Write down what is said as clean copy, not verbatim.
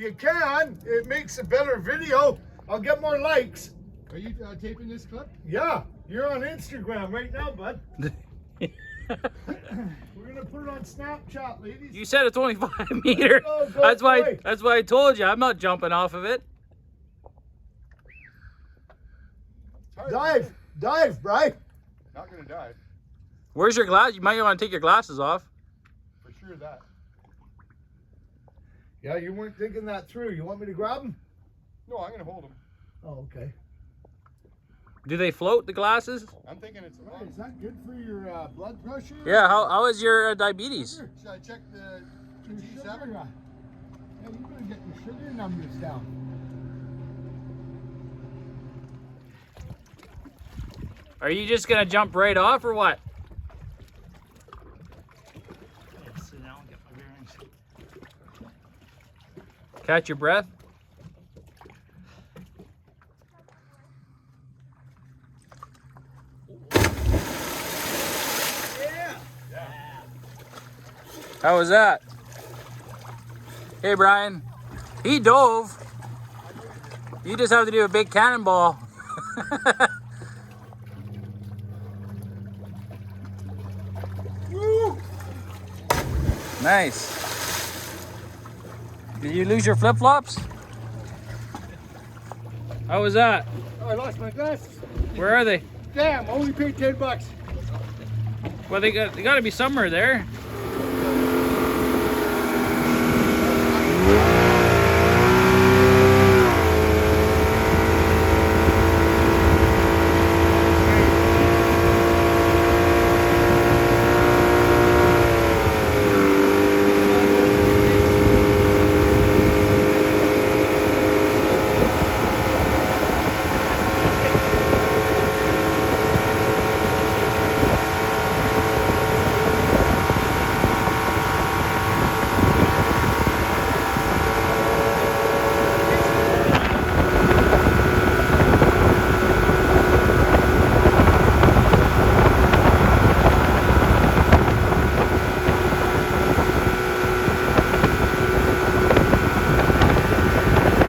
you can. It makes a better video. I'll get more likes. Are you taping this clip? Yeah, you're on Instagram right now, bud. We're gonna put it on Snapchat, ladies. You said it's only 5 meters. Go That's why. away. That's why I told you. I'm not jumping off of it. Dive, Bri. Not gonna dive. Where's your glass? You might want to take your glasses off. For sure that. Yeah, you weren't thinking that through. You want me to grab them? No, I'm gonna hold them. Oh, okay. Do they float, the glasses? I'm thinking it's. Right, is that good for your blood pressure? Yeah. How is your diabetes? Should I check the Your G7? sugar. Yeah, you better get your sugar numbers down. Are you just gonna jump right off or what? Sit down, get my bearings. Catch your breath. How was that? Hey, Brian. He dove. You just have to do a big cannonball. Nice. Did you lose your flip-flops? How was that? Oh, I lost my glasses. Where are they? Damn, only paid $10. Well, they got to be somewhere there.